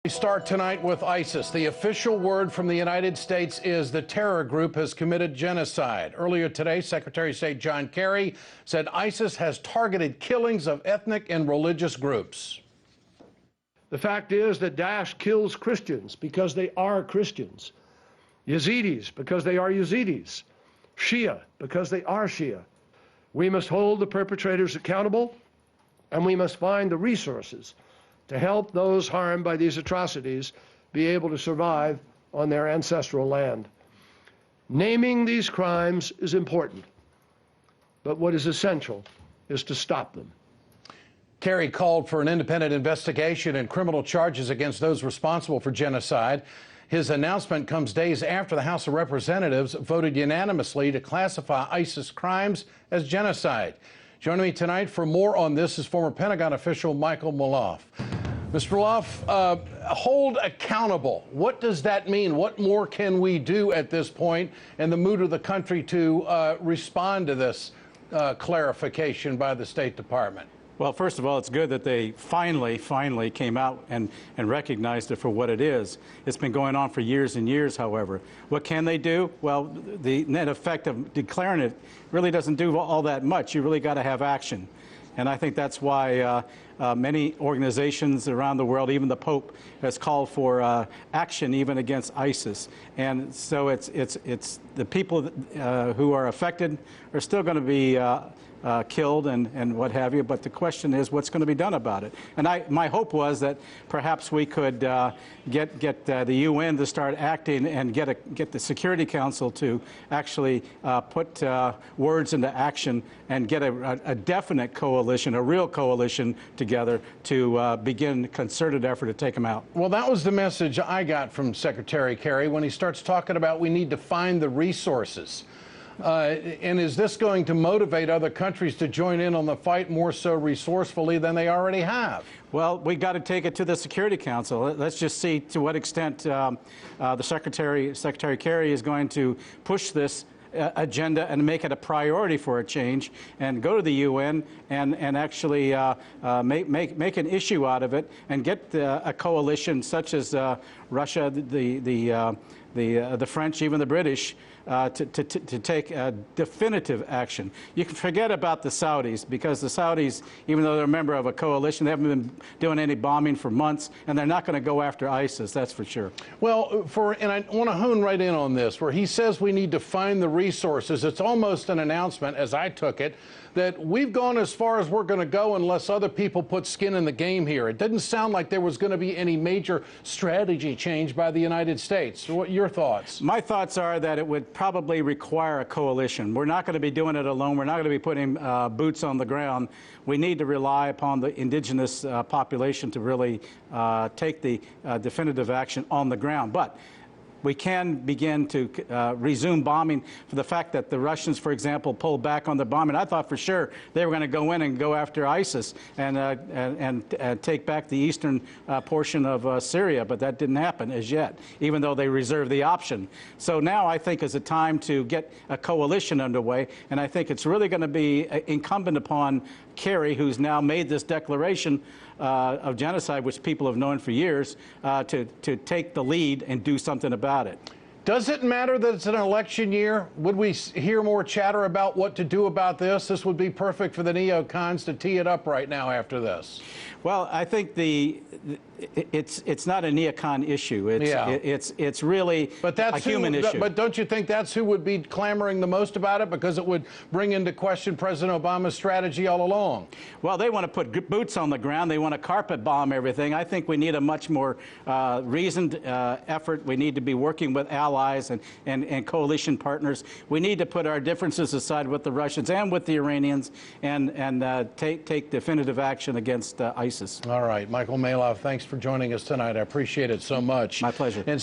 We start tonight with ISIS. The official word from the United States is the terror group has committed genocide. Earlier today, Secretary of State John Kerry said ISIS has targeted killings of ethnic and religious groups. The fact is that Daesh kills Christians because they are Christians, Yazidis because they are Yazidis, Shia because they are Shia. We must hold the perpetrators accountable, and we must find the resources to help those harmed by these atrocities be able to survive on their ancestral land. Naming these crimes is important, but what is essential is to stop them. Kerry called for an independent investigation and criminal charges against those responsible for genocide. His announcement comes days after the House of Representatives voted unanimously to classify ISIS crimes as genocide. Joining me tonight for more on this is former Pentagon official Michael Maloof. Mr. Maloof, hold accountable. What does that mean? What more can we do at this point in the mood of the country to respond to this clarification by the State Department? Well, first of all, it's good that they finally came out and recognized it for what it is. It's been going on for years and years, however. What can they do? Well, the net effect of declaring it really doesn't do all that much. You really got to have action. And I think that's why many organizations around the world, even the Pope, has called for action even against ISIS. And so it's the people who are affected are still going to be killed and what have you, but the question is what's going to be done about it. And my hope was that perhaps we could get the UN to start acting and get the Security Council to actually put words into action and get a definite coalition, a real coalition together to begin a concerted effort to take them out. Well, that was the message I got from Secretary Kerry when he starts talking about we need to find the resources. And is this going to motivate other countries to join in on the fight more so resourcefully than they already have? Well, we've got to take it to the Security Council. Let's just see to what extent the Secretary Kerry is going to push this agenda and make it a priority for a change and go to the UN and actually make an issue out of it and get a coalition such as Russia, the French, even the British, to take definitive action. You can forget about the Saudis, because the Saudis, even though they're a member of a coalition, they haven't been doing any bombing for months, and they're not going to go after ISIS, that's for sure. Well, and I want to hone right in on this, where he says we need to find the resources. It's almost an announcement, as I took it, that we've gone as far as we're going to go unless other people put skin in the game here. It didn't sound like there was going to be any major strategy change by the United States. What are your thoughts? My thoughts are that it would probably require a coalition. We're not going to be doing it alone. We're not going to be putting boots on the ground. We need to rely upon the indigenous population to really take the definitive action on the ground. But we can begin to resume bombing for the fact that the Russians, for example, pulled back on the bombing. I thought for sure they were going to go in and go after ISIS and take back the eastern portion of Syria, but that didn't happen as yet, even though they reserved the option. So now I think is a time to get a coalition underway, and I think it's really going to be incumbent upon Kerry, who's now made this declaration of genocide, which people have known for years, to take the lead and do something about it. Does it matter that it's an election year? Would we hear more chatter about what to do about this? This would be perfect for the neocons to tee it up right now after this. Well, I think it's not a neocon issue. It's really a human issue. But don't you think that's who would be clamoring the most about it, because it would bring into question President Obama's strategy all along? Well, they want to put boots on the ground. They want to carpet bomb everything. I think we need a much more reasoned effort. We need to be working with allies and coalition partners. We need to put our differences aside with the Russians and with the Iranians and take definitive action against ISIS. All right. Michael Maloof, thanks for joining us tonight. I appreciate it so much. My pleasure.